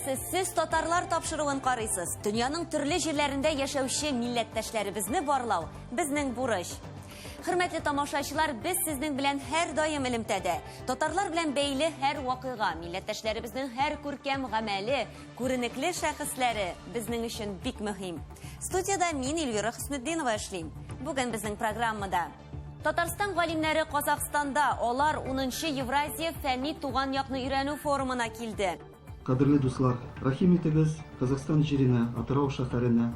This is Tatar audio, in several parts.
Беләсез, сез татарлар тапшыруын карыйсыз. Дөньяның төрле җирләрендә яшәүче милләттәшләребезне барлау безнең бурыч. Хөрмәтле тамашачылар, без сезнең белән һәр даим элемтәдә. Татарлар белән бәйле һәр вакыйга, милләттәшләребезнең һәр күркәм гамәле, күренекле шәхесләре безнең өчен бик мөһим. Студиядә мин Эльвира Хөснетдинова эшлим. Бүген безнең программада Татарстан галимнәре Казакстанда, алар 10-нчы Евразия фәнни туган якны өйрәнү форумына килде. Кадерле дуслар, рәхим итегез Казакстан җиренә, Атырау шәһәренә.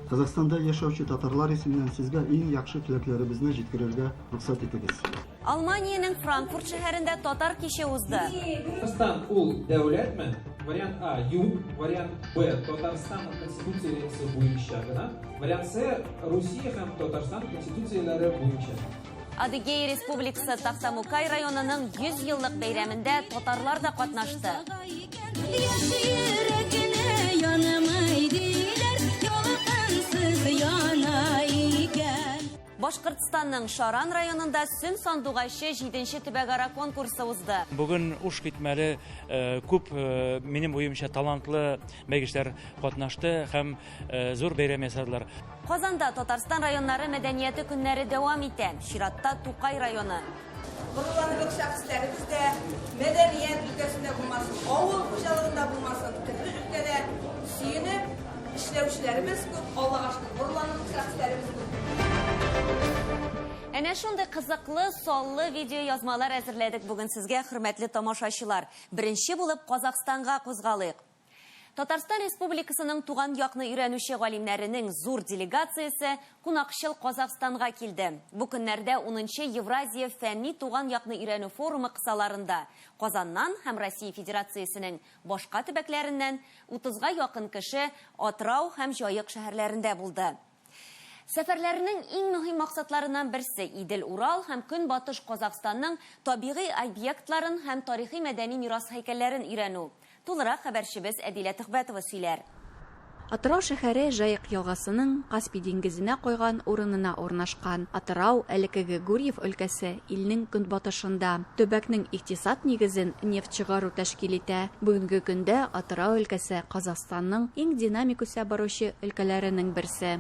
Казакстанда яшәүче татарлар исеменнән сезгә иң яхшы теләкләребезне җиткерергә рөхсәт итегез. Алманиянең Франкфурт шәһәрендә татар киче узды. Татарстан ул дәүләтме? Вариант А – юк, вариант Б – Татарстан конституциясе буенча гына, вариант С – Русия һәм Татарстан конституцияләре буенча. Адыгея Республикасы Тахтамукай районының 100 еллык бәйрәмендә татарлар да катнашты. Башкортстанның Шаран районында Сүн сандугайчы 7-нче төбәгара конкурсы узды. Бүген уш китмәле күп минем уемча талантлы бәйгечләр катнашты һәм зур бәйрәм ясадылар. Казанда Татарстан районнары мәдәнияте көннәре дәвам итә. Чиратта Тукай районы. Гуруланлык шәхесләребездә мәдәният өлкәсендә булмасын, авыл хуҗалыгында булмасын, төрле өлкәдә сөенеп эшләүчеләребез күп, Аллага шөкер, гуруланлык шәхесләребез күп. Әнә шундый кызыклы, саллы видео язмалар әзерләдек бүген сезгә, хөрмәтле тамашачылар. Беренче булып Казакстанга кузгалыйк. Татарстан Республикасының туган якны өйрәнүче галимнәренең зур делегациясе кунакчыл Казакстанга килде. Бу көннәрдә 10-нчы Евразия фәнни туган якны өйрәнү форумы кысаларында Казаннан һәм Россия Федерациясенең башка төбәкләреннән 30-га якын кеше Атырау һәм Җаек шәһәрләрендә булды. Сәфәрләренең иң мөһим максатларыннан берсе Идел-Урал һәм Көнбатыш Казакстанның табигый объектларын һәм тарихи-мәдәни мирас һәйкәлләрен өйрәнү. Тулырак хәбәрчебез Әдилә Төхбәтова сөйләр. Атырау шәһәре Җаек елгасының Каспий диңгезенә койган урынына урнашкан. Атырау элекеге Гурьев өлкәсе илнең көнбатышында. Төбәкнең икътисад нигезен нефть чыгару тәшкил итә. Бүгенге көндә Атырау өлкәсе Казакстанның иң динамик үсә баручы өлкәләренең берсе.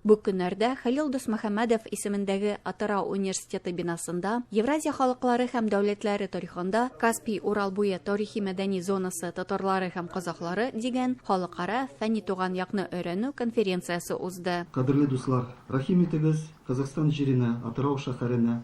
Бу көннәрдә Хәлил Дусмөхәммәдов исемендәге Атырау университеты бинасында Евразия халыклары һәм дәүләтләре тарихында Каспий Урал буе тарихи-мәдәни зонасы татарлары һәм казаклары дигән халыкара фәнни туган якны өйрәнү конференциясе узды. Кадерле дуслар, рәхим итегез Казакстан җиренә, Атырау шәһәренә.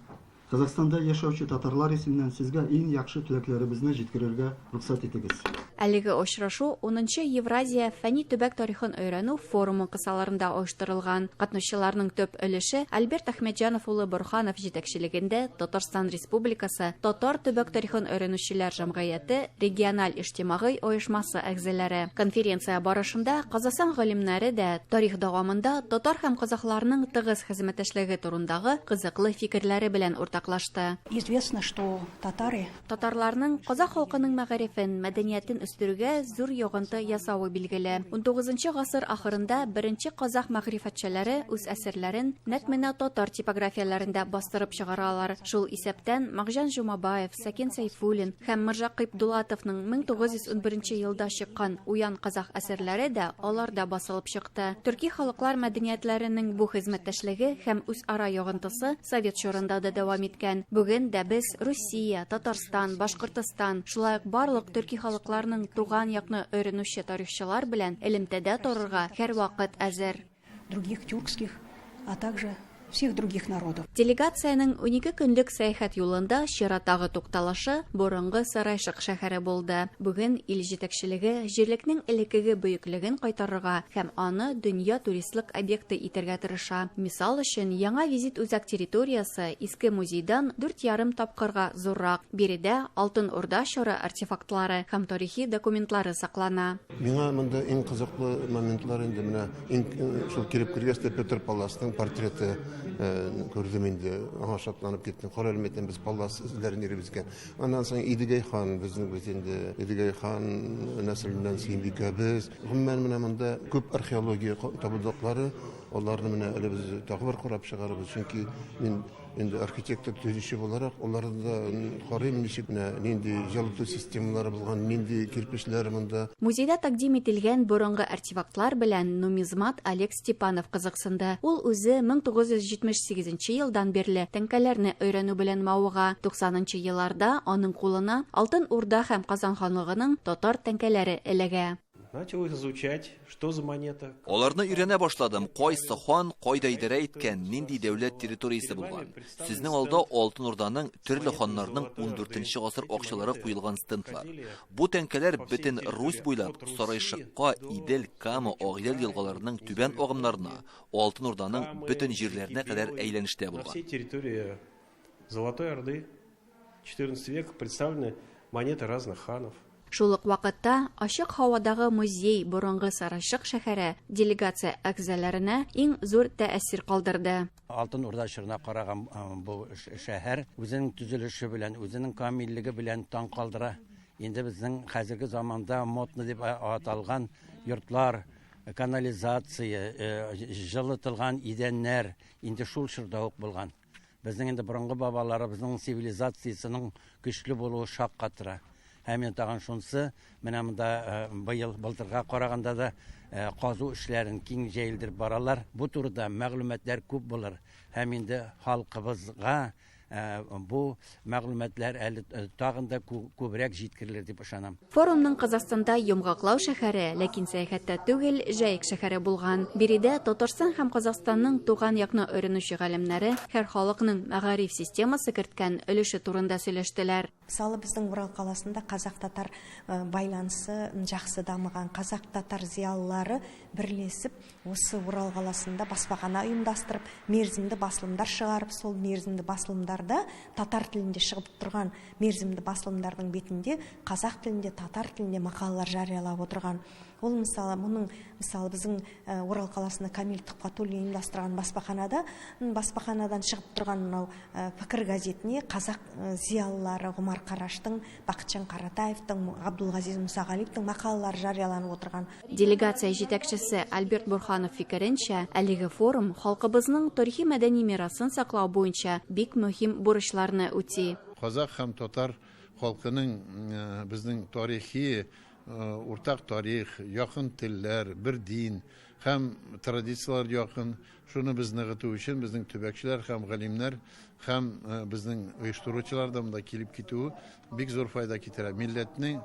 Казакстанда яшәүче татарлар исеменнән сезгә иң яхшы теләкләребезне җиткерергә рөхсәт итегез. Әлеге очрашу 10-нчы Евразия фәнни төбәк тарихын өйрәнү форумы кысаларында оештырылган. Катнашчыларның төп өлеше Альберт Әхмәтҗанов улы Борханов җитәкчелегендә Татарстан Республикасы Татар төбәк тарихын өйрәнүчеләр җәмгыяте региональ иҗтимагый оешмасы әгъзалары. Конференция барышында Казакстан галимнәре дә тарих дәвамында татар һәм казакларның тыгыз хезмәттәшлеге турындагы кызыклы фикерләре белән уртаклашты. Известно, что Татарларның казак халкының мәгарифен, мәдәниятен үстерүгә зур йогынты ясавы билгеле. 19-нчы гасыр ахырында беренче казак мәгърифәтчеләре үз әсәрләрен нәкъ менә татар типографияләрендә бастырып чыгаралар. Шул исәптән Магҗан Жумабаев, Сәкин Сәйфуллин һәм Мирҗа Кыйпдулатовның 1911 елда чыккан Уян казак әсәрләре дә аларда басылып чыкты. Төрки халыклар мәдәниятләренең бу хезмәттәшлеге һәм үз ара йогынтысы Совет чорында да дәвам иткән. Бүген дә без Русия, Татарстан, Башкортстан, шулай ук барлык төрки халыкларның туган якны өйрәнүче тарихчылар белән элемтәдә торырга һәрвакыт әзер. других тюркских, а также всех других народов. Делегациянең 12 көнлек сәяхәт юлында чираттагы тукталышы борынгы Сарайшык шәһәре булды. Бүген ил җитәкчелеге җирлекнең элекеге бөеклеген кайтарырга һәм аны дөнья туристлык объекты итәргә тырыша. Мисал өчен, яңа визит үзәк территориясе иске музейдан 4,5 тапкырга зуррак. Биредә Алтын Урда чоры артефактлары һәм тарихи документлары саклана. Миңа монда иң кызыклы моментлар инде менә шул килеп кергәч Петр Палластың портреты күрдем инде, аңа шатланып киттем. Каралмайтын без Паллас эзләрен йөрибезгә. Аннан соң Идегәй хан, безнең бит инде Идегәй хан нәселеннән Сөембикәбез. Гомумән менә монда күп археология табылдыклары Аларны менә әле без тагы бер карап чыгарыбыз. Чөнки мин инде архитектор төзүче буларак, аларда карыйм ничек менә нинди җылыту системалары булган, нинди кирпечләр монда. Музейда тәкъдим ителгән борынгы артефактлар белән нумизмат Олег Степанов кызыксынды. Ул үзе 1978 елдан бирле тәңкәләрне өйрәнү белән мавыга. 90нчы елларда аның кулына Алтын Урда һәм Казан ханлыгының татар тәңкәләре эләгә. Начал изучать, что за монета. Аларны өйрәнә башладым. Кайсы хан, кайда идарә иткән, нинди дәүләт территориясе булган. Сезнең алда Алтын Урданың төрле ханнарның 14нче гасыр акчалары куелган стендлар. Бу тәңкәләр бөтен Русь буйлап Сарайшыкка, Идел, Кама, Агыйдел елгаларының түбән агымнарына, Алтын Урданың бөтен җирләренә кадәр әйләнештә булган. Всей территории Золотой Орды 14 века представлены монеты разных ханов. Шул ук вакытта ачык һавадагы музей борынгы Сарайшык шәһәре делегация әгъзаларына иң зур тәэсир калдырды. Алтын Урда чорына караган бу шәһәр үзенең төзелеше белән, үзенең камиллеге белән таң калдыра. Инде безнең хәзерге заманда модны дип аталган йортлар, канализация, җылытылган идәннәр инде шул чорда ук булган. Безнең инде борынгы бабаларыбызның цивилизациясының көчле булуы шак катыра. Һәм тагын шунсы, менә монда былтырга караганда да казу эшләрен киң җәелдереп баралар. Бу турыда мәгълүматлар күп булыр. Һәм инде халкыбызга бу мәгълүматлар әле тагын да күбрәк җиткерелер дип ышанам. Форумның Казахстанда Йомгаклау шәһәре, ләкин сәяхәттә түгел, Җаек шәһәре булган. Биредә Татарстан һәм Казахстанның туган якны өйрәнүче галимнәре һәр халыкның мәгариф системасы керткән өлеше турында сөйләштеләр. Мысалы, біздің Урал қаласында қазақ-татар байланысы жақсы дамыған, қазақ-татар зиялылары бірлесіп, осы Урал қаласында баспахана ұйымдастырып, мерзімді басылымдар шығарып, сол мерзімді басылымдарда татар тілінде шығып тұрған мерзімді басылымдардың бетінде қазақ тілінде, татар тілінде мақалалар жариялап отырған. Ол мысалы, мұның мысалы біздің Урал қаласында Камил Тұқпатуллин ұйымдастырған баспаханадан шығып тұрған мынау пікір газетіне қазақ зиялылары Ғұмар Қараштың, Бақытжан Қаратаевтың, Абдулғазиз Мұсағалиевтің мақалалары жарияланып отырған. Делегация жетекчесе Альберт Бурханов фикеренчә, әлеге форум халкыбызның тарихи мәдәни мирасын саклау буенча бик мөһим бурычларны үти. Казак һәм татар халкының безнең тарихи уртак тарих, якын телләр, бер дин һәм традициялар якын. Шуны без ныгыту өчен безнең төбәкчеләр һәм галимнәр һәм безнең оештыручылар да монда килеп китүе бик зур файда китерә. Милләтнең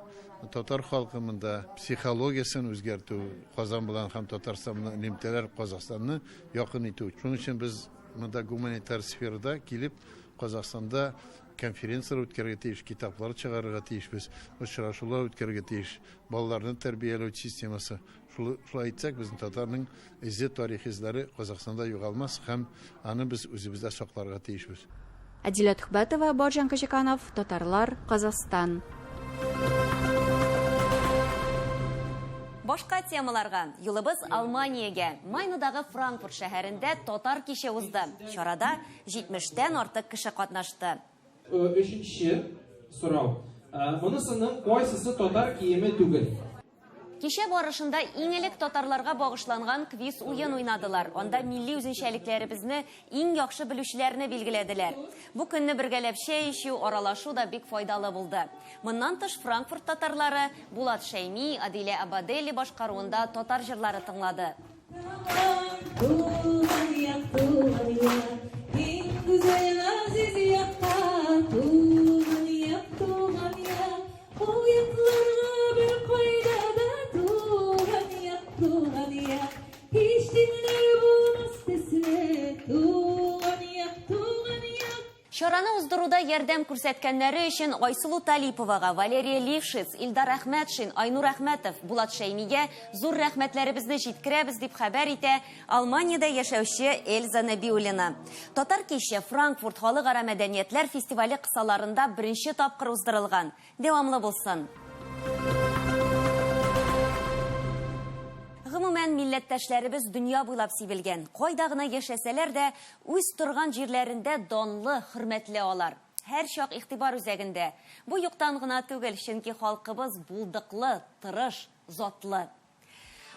татар халкымында психологиясын үзгәртү, Казан белән һәм Татарстан белән элемтәләр Казахстанны якын итү. Шуның өчен без монда гуманитар сферада килеп Казахстанда конференциялар үткәрергә тиеш, китаплар чыгарырга тиешбез, очрашулар үткәрергә тиеш, балаларны тәрбияләү системасы. Шулай әйтсәк, безнең татарның иззет тарих изләре Казахстанда югалмас һәм аны без үзебездә сакларга тиешбез. Адилә Тухбатова, Борҗан Качаканов, Татарлар, Казахстан. Башка темаларга юлыбыз Алманиягә, Майнудагы Франкфурт шәһәрендә татар кичә узды. Чарада 70тән артык кеше катнашты. Өченче сорау. Монысының кайсысы татар киеме түгел? Кичә барышында иң элек татарларга багышланган квиз уен уйнадылар. Анда милли үзенчәлекләребезне иң яхшы белүчеләрне билгеләделәр. Бу көнне бергәләп чәй эчү, аралашу да бик файдалы булды. Моннан тыш Франкфурт татарлары Булат Шәйми, Адилә Абадели башкаруында татар җырлары тыңлады. Чараны уздыруда ярдәм күрсәткәннәре өчен Айсылу Талиповага, Валерия Лившиц, Илдар Әхмәтшин, Айнур Әхмәтов, Булат Шәймигә зур рәхмәтләребезне җиткерәбез дип хәбәр итә Алманиядә яшәүче Эльза Нәбиуллина. Татар кичә Франкфурт халыкара мәдәниятләр фестивале кысаларында беренче тапкыр уздырылган. Дәвамлы булсын. Гомумән милләттәшләребез дөнья буйлап сибелгән. Кайда гына яшәсәләр дә үз торган җирләрендә данлы, хөрмәтле алар. Һәр чак игътибар үзәгендә. Бу юктан гына түгел, чөнки халкыбыз булдыклы, тырыш, затлы.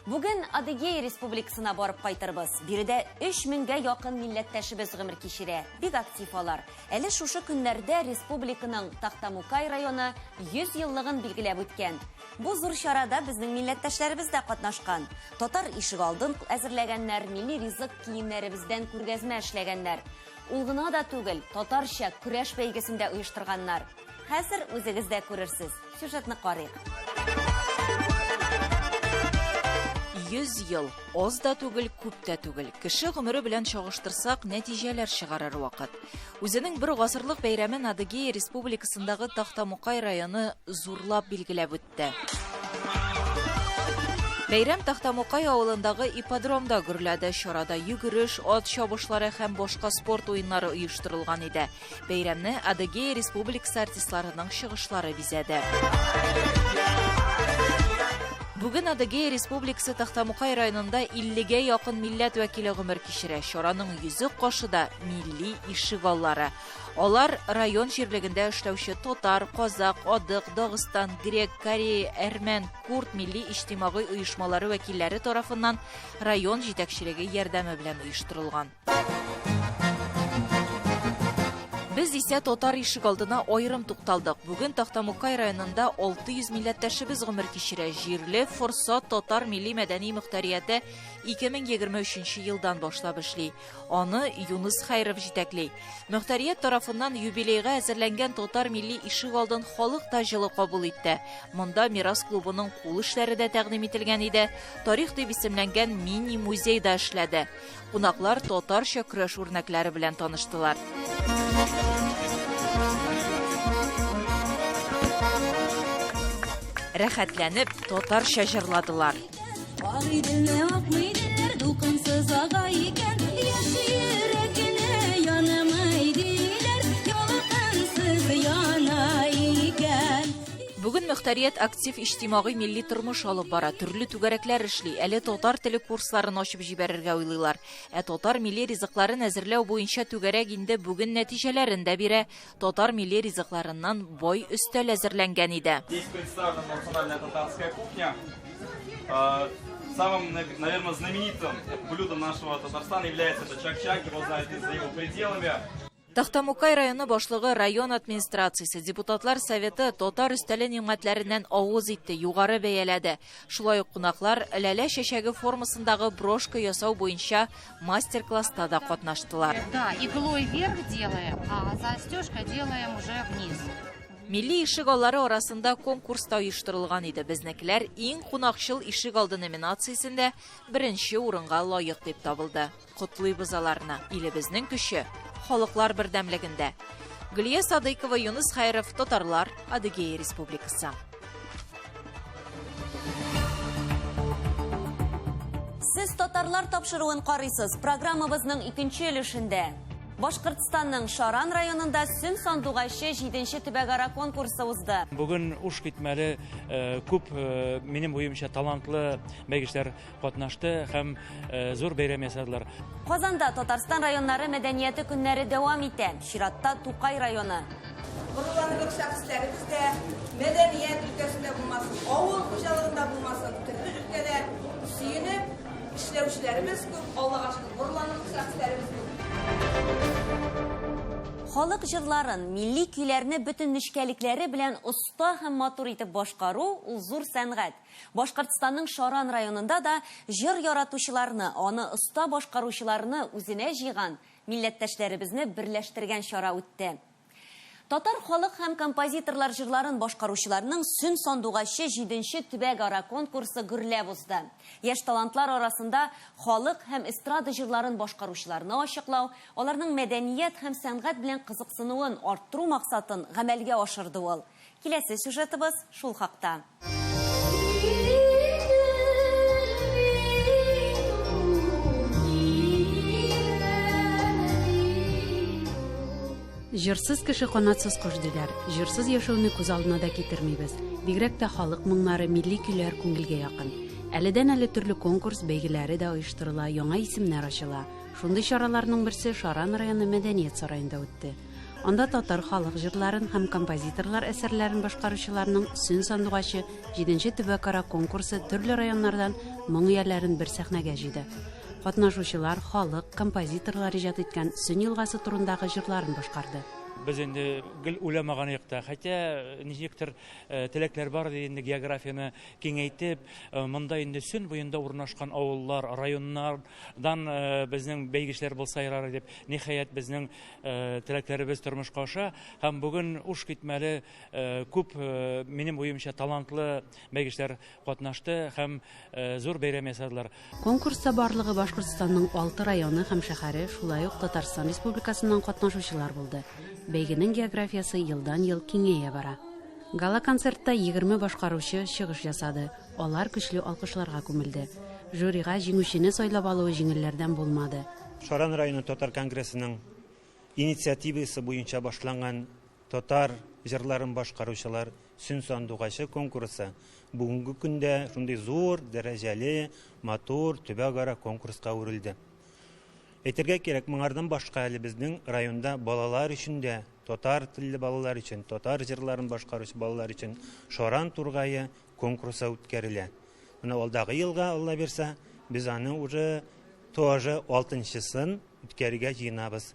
Бүген Адыгея Республикасына барып кайтырбыз. Биредә 3000гә якын милләттәшебез гомер кичерә. Бик актив алар. Әле шушы көннәрдә республиканың Тахтамукай районы 100 еллыгын билгеләп үткән. Бу зур чарада безнең милләттәшләребез дә катнашкан. Татар ишегалдын әзерләгәннәр, милли ризык киемнәребездән күргәзмә эшләгәннәр. Ул гына да түгел, татарча көрәш бәйгесендә оештырганнар. Хәзер үзегез дә күрерсез. Сюжетны карыйк. 100 ел. Аз да түгел, күп тә түгел. Кеше гомере белән чагыштырсак, нәтиҗәләр чыгарыр вакыт. Үзенең бер гасырлык бәйрәмен Адыгея Республикасындагы Тахтамукай районы зурлап билгеләп үтте. Бәйрәм Тахтамукай авылындагы ипподромда гөрләде. Чарада йөгереш, ат чабышлары һәм башка спорт уеннары оештырылган иде. Бәйрәмне Адыгея Республикасы артистларының чыгышлары бизәде. Бүген Адыгея Республикасы Тахтамукай районында 50гә якын милләт вәкиле гомер кичерә. Чараның йөзек кашыда милли ишегаллары. Алар район җирлегендә эшләүче татар, казак, адык, Дагыстан, грек, корея, әрмән, курд милли иҗтимагый оешмалары вәкилләре тарафыннан район җитәкчелеге ярдәме белән оештырылган. Без исә татар ишегалдына аерым тукталдык. Бүген Тахтамукай районында 600 милләттәшебез гомер кичерә. Җирле Форсат татар милли мәдәни мөхтәрияте 2023 елдан башлап эшли. Аны Юнус Хайров җитәкли. Мөхтәрият тарафыннан юбилейга әзерләнгән татар милли ишегалдын халык таҗылы кабул итте. Монда Мирас клубының кул эшләре дә тәкъдим ителгән иде. Тарих дип исемләнгән мини-музей да эшләде. Кунаклар татарча көрәш үрнәкләре белән таныштылар. Рәхәтләнеп, татарча җырладылар. Бүген мөхтәрият актив иҗтимагый милли тормыш алып бара, төрле түгәрәкләр эшли. Әле татар теле курсларын ачып җибәрергә уйлыйлар. Татар милли ризыкларын әзерләү буенча түгәрәк инде бүген нәтиҗәләрен дә бирә. Татар милли ризыкларыннан бай өстәл әзерләнгән иде. Здесь представлена национальная татарская кухня. Самым, наверное, знаменитым блюдом нашего Татарстана является это чак-чак, его знают и за его пределами. Тахтамукай районы башлыгы район администрациясе, депутатлар советы татар өстәле нимәтләреннән авыз итте, югары бәяләде. Шулай ук кунаклар ләлә чәчәге формасындагы брошка ясау буенча мастер-класста да катнаштылар. Да, иглой вверх делаем, а застежкой делаем уже вниз. Милли ишегаллары арасында конкурста оештырылган иде. Безнекеләр иң кунакчыл ишегалды номинациясендә беренче урынга лаек дип табылды. Котлыйбыз аларны. Илебезнең көче халыклар бердәмлегендә. Гөлия Садыкова, Юнус Хайров, Татарлар, Адыгея Республикасы. Сез татарлар тапшыруын карыйсыз. Программабызның икенче өлешендә. Башкортстанның Шаран районында Сүн сандугайчы 7нче төбәгара конкурсы узды. Бүген уш китмәле күп минем уемча талантлы бәйгечләр катнашты һәм зур бәйрәм ясадылар. Казанда Татарстан районнары мәдәнияте көннәре дәвам итә. Чиратта Тукай районы. Гуруланлык шәхесләребез дә мәдәният өлкәсендә булмасын, авыл хуҗалыгында булмасын, төрле өлкәдә сөенеп эшләүчеләребез күп, Аллага шөкер, гуруланлык шәхесләребез күп. Халык җырларын, милли көйләрне бөтен нечкәлекләре белән оста һәм матур итеп башкару ул зур сәнгать. Башкортстанның Шаран районында да җыр яратучыларны, аны оста башкаручыларны үзенә җыйган милләттәшләребезне берләштергән чара үтте. Татар халык һәм композиторлар җырларын башкаручыларның Сүн сандугайчы 7нче төбәгара конкурсы гөрләп узды. Яшь талантлар арасында халык һәм эстрада җырларын башкаручыларны ачыклау, аларның мәдәният һәм сәнгать белән кызыксынуын арттыру максатын гамәлгә ашырды ул. Киләсе сюжетыбыз шул хакта. Җырсыз кеше канатсыз кош диләр. Җырсыз яшәүне күз алдына да китермибез. Бигрәк тә халык моңнары, милли көйләр күңелгә якын. Әледән-әле төрле конкурс бәйгеләре дә оештырыла, яңа исемнәр ачыла. Шундый чараларның берсе Шаран районы мәдәният сараенда үтте. Анда татар халык җырларын һәм композиторлар әсәрләрен башкаручыларның Сүн сандугачы 7-нче төбәкара конкурсы төрле районнардан моң ияләрен бер сәхнәгә җыйды. Катнашучылар халык, композиторлар иҗат иткән Сүн елгасы турындагы җырларын башкарды. Без инде гел уйламаган якта, хотя ничектер теләкләр бар инде географияны киңәйтеп, монда инде Сүн буенда урнашкан авыллар, районнардан безнең бәйгечләр булса ярар дип, ниһаять безнең теләкләребез тормышка аша, һәм бүген уш китмәле күп минем уемча талантлы бәйгечләр катнашты һәм зур бәйрәм ясадылар. Конкурста барлыгы Башкортстанның 6 районы һәм шәһәре, шулай ук Татарстан Республикасыннан катнашучылар булды. Бәйгенең географиясы елдан-ел киңәя бара. Гала концертта 20 башкаручы чыгыш ясады. Алар көчле алкышларга күмелде. Жюрига җиңүчене сайлап алуы җиңелләрдән булмады. Шаран районы татар конгрессының инициативасы буенча башланган татар җырларын башкаручылар Сүн сандугачы конкурсы бүгенге көндә шундый зур, дәрәҗәле, матур, төбәкара конкурска үрелде. Әйтергә кирәк, моңардан башка әле безнең районда балалар өчен дә, татар телле балалар өчен, татар җырларын башкаручы балалар өчен Шаран тургае конкурсы үткәрелә. Менә алдагы елга, Алла берсә, без аны уже тоже 6-сын үткәрергә җыенабыз.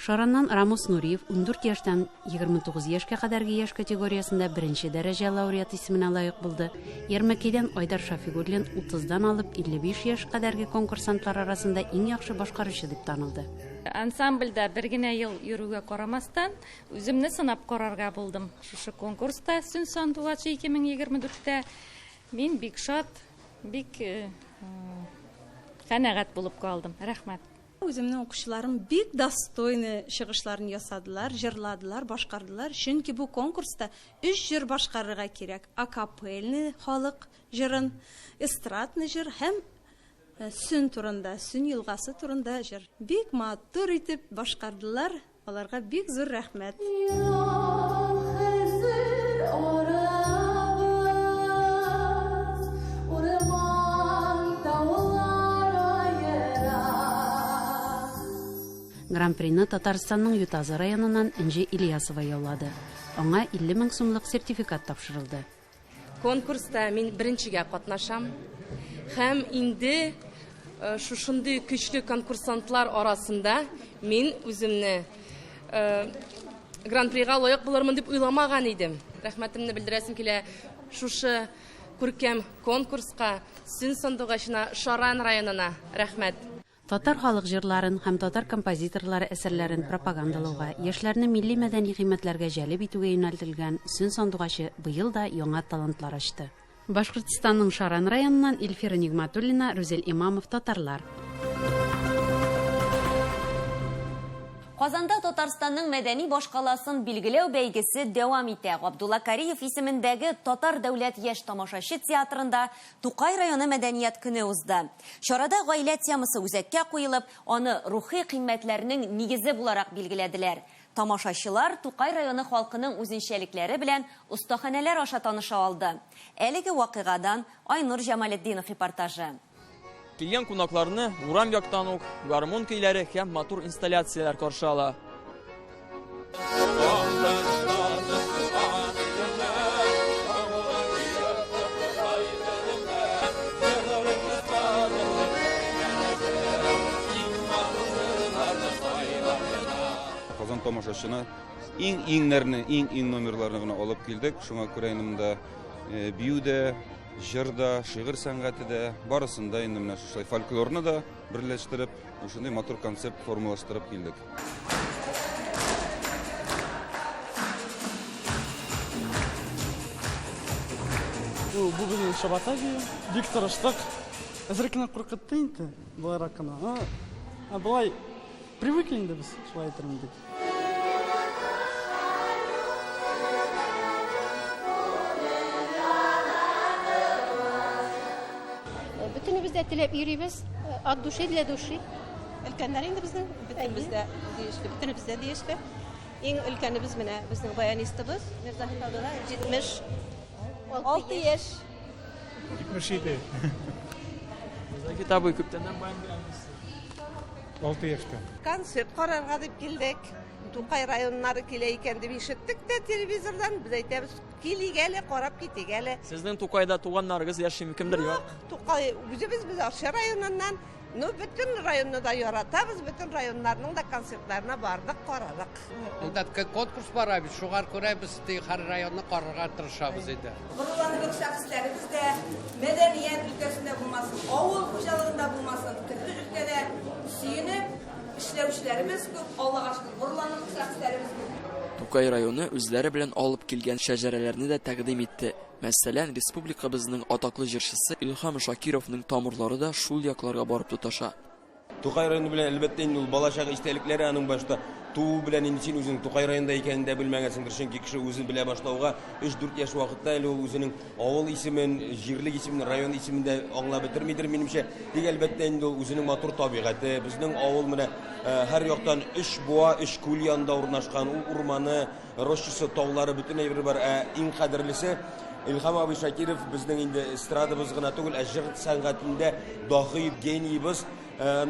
Шараннан Рамус Нуриев 14 яшьтән 29 яшькә кадәрге яшь категориясында 1-нче дәрәҗә лауреат исеменә лаек булды. Ярмәкәйдән Айдар Шафигуллин 30дан алып 55 яшь кадәрге конкурсантлар арасында иң яхшы башкаручы дип танылды. Ансамбльдә бер генә ел йөрүгә карамастан, үземне сынап карарга булдым. Шушы конкурста Сүн сандугачы 2024-тә мин бик шат, бик канәгать булып калдым. Рәхмәт. Үземнең укучыларым бик достойны чыгышларын ясадылар, җырладылар, башкардылар. Чөнки бу конкурста 3 җыр башкарырга кирәк. Акапельный халык җырын, эстрадный җыр һәм Сүн турында, Сүн елгасы турында җыр. Бик матур итеп башкардылар. Аларга бик зур рәхмәт. Гран-прины Татарстанның Ютазы районыннан Инҗи Ильясова яулады. Аңа 50 мең сумлык сертификат тапшырылды. Конкурста мин беренчегә катнашам. Һәм инде шушындый көчле конкурсантлар арасында мин үземне гран-прига лаек булырмын дип уйламаган идем. Рәхмәтемне белдерәсем килә шушы күркәм конкурска Сүн сандугачына Шаран районына. Рәхмәт. Татар халык җырларын һәм татар композиторлары әсәрләрен пропагандалауга, яшьләрне милли мәдәни хезмәтләргә җәлеп итүгә юнәлтелгән Сүн сандугачы быел да яңа талантлар ачты. Башкортстанның Шаран районыннан Илфира Нигъмәтуллина, Рүзел Имамов, татарлар. Казанда Татарстанның мәдәни башкаласын билгеләү бәйгесе дәвам итә. Габдулла Кариев исемендәге Татар дәүләт яшь тамашачы театрында Тукай районы мәдәният көне узды. Чарада гаилә темасы үзәккә куелып, аны рухи кыйммәтләрнең нигезе буларак билгеләделәр. Тамашачылар Тукай районы халкының үзенчәлекләре белән остаханәләр аша таныша алды. Әлеге вакыйгадан Айнур Җамалетдинов репортажы. Килгән кунакларны урам яктан ук гармон көйләре һәм матур инсталляцияләр каршы ала. Казан тамашачыны иң номерларны гына алып килдек. Шуңа күрә инде биюдә, җырда, шигырь сәнгате дә, барысында инде менә шулай фольклорны да берләштереп, шундый матур концепт формалаштырып килдек. Бу безнең шабатаги, бик тырыштык. Әзрәкне куркытты инде, буларак кына. Булай привыкли инде без шулай итәрбез дип. Бөтенебез дә теләп йөрибез, от души для души. Өлкәннәр инде безнең, бөтенебез дә диешле. Иң өлкәнебез менә безнең баянистыбыз, Мирзаһит Абдулла 70 6 yaş. 77. Kitabı köптenden bayan 6 yaşta. Konser kararga dep keldik. Tukay rayonları kile eken dep işittik de televizordan biz aytamiz kiligeli qarap ketigeli. Sizning To'qayda tug'anlaringiz yashaymi kimdir yo'q? Tukay biz Arşa rayonundan bütün rayonda da yaratamiz, bütün rayonlarının da konsertlerine bardık, qaradık. Konkurs var abi, şuğar koray biz har rayonni qararga tirishamiz edi. Gururlanırıq şəxslərimiz də mədəniyyət ülkəsində bulmasın, avul xo'jaligida bulmasın, türlü ülkədə suyunib işlevçilərimiz көп, Allah aşkına gururlanırıq şəxslərimiz көп. To'qay rayoni o'zlari bilan olib kelgan shajaralarini da taqdim etdi. Masalan, respublikamizning ataqli jirchisi Ilhom Shakirovning tomirlari da shul yoqlarga borib tutasha. To'qay rayoni bilan albatta endi ul bola chaqa istaliklari aning boshda tuv bilan endi sen o'zing To'qay rayonida ekanini bilmagansidir, chunki kishi o'zi bila boshlauga 3-4 yosh vaqtda o'zining ovul ismin, jirlik ismini, rayon ismini anglab bitirmaydir menimcha. Deg albatta endi o'zining motor tabiati, bizning ovul mana har yoqdan 3 buva, 3 ko'l yonida o'rnashgan, u o'rmoni, roshisi, tog'lari butunay bir eng qadrlisi Ilhom abi Shakirov bizning endi estradamiz g'ina tugul ajr san'atida dohiy geniyimiz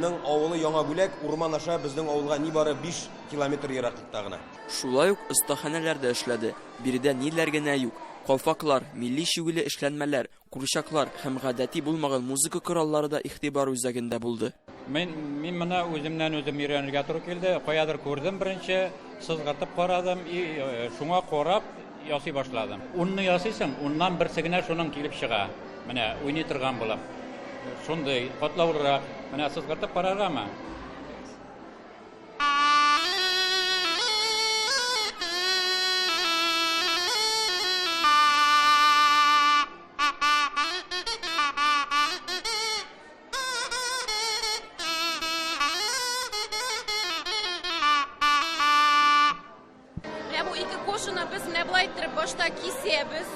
ning ovuli Yangi Bo'lak o'rmon asha bizning ovulga nibara 5 kilometr yiroqlikda. Shulay uq ustaxonalarda ishladi. Birida nilarga yo'q. Qolfaqlar, milliy shug'uli ishlanmalar, qurshaqlar ham g'adatiy bo'lmagan muzika qurollarida ixtibor o'zagida bo'ldi. Men mana o'zimdan o'zim o'rganishga to'g'ri keldi. Qo'yadir ko'rdim, birinchi sizg'atib qaradim, shunga qarab yasay boshladim. Unni yasaysan, undan birsigina shuning kelib chiqa. Mana o'ynaytirgan bo'lib. Shunday qatlovroq, mana sizg'atib qararman. Biz ne bulaytırıp başta kesemiz,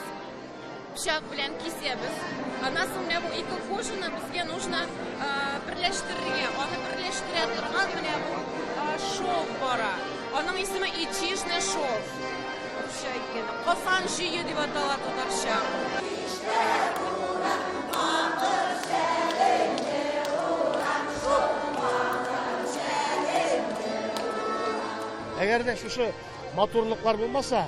bıçak bilen kesemiz. Ondan sonra bu iki koşunu bizge нужно birleştirgen, onu birleştiradigan mene bu şov bara. Onun ismi içişne şov. Qo'san jiyi deb ataladi To'qarsha. Eğer de şu motorluklar bulmasa,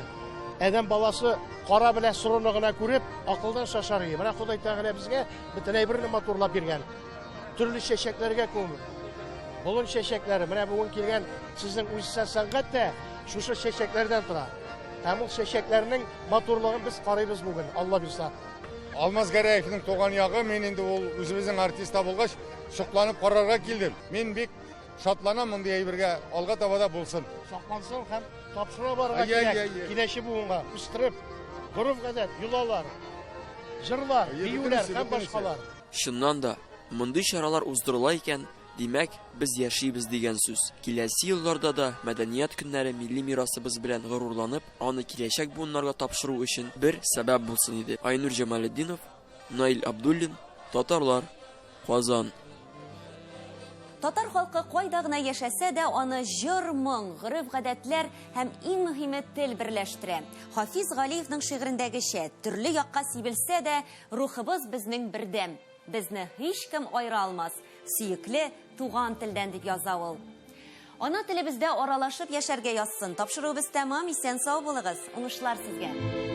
adam balası qora bilan surunligini ko'rib, aqldan şaşar. Mana Xudoy Taala bizga bitinay birini motorlab bergan. Turli sheshaklarga ko'mib. Bulun sheshaklari, mana bugun kelgan sizning uysiz san'atda shu sheshaklardan turadi. Tamil sheshaklarining motorligini biz qaraymiz bugun, Alloh bilsa. Almaz Garayevning to'g'an yog'i, men endi u o'zimizning artist bo'lgach, shuqlanib qarorga keldim. Men bek şatlanan bunday birga alga tabada bo'lsin. Saqlansin ham topshiriq borga kerak. Keleshi bugunga ustirib, guruh gadat, yulalar, jırlar, biyular ham boshqalar. Shundan da bunday charalar uzdirilar ekan, demak biz yashaymiz degan so'z. Kelasi yillarda da madaniyat kunlari milliy merosimiz bilan g'ururlanib, uni kelajak bularga topshiruv uchun bir sabab bo'lsin edi. Aynur Jamoliddinov, Nail Abdullin, Tatarlar, Qozon. Татар халкы кайда гына яшәсә дә, аны җыр, моң, гырыф-гадәтләр һәм иң мөһиме тел берләштерә. Хафиз Галиевның шигырендәгечә, төрле якка сибелсә дә, рухыбыз безнең бердәм. Безне һичкем айыра алмас. Сөекле туган телдән дип яза ул. Ана телебездә аралашып яшәргә язсын. Тапшыруыбыз тәмам, исән сау булыгыз. Уңышлар сезгә.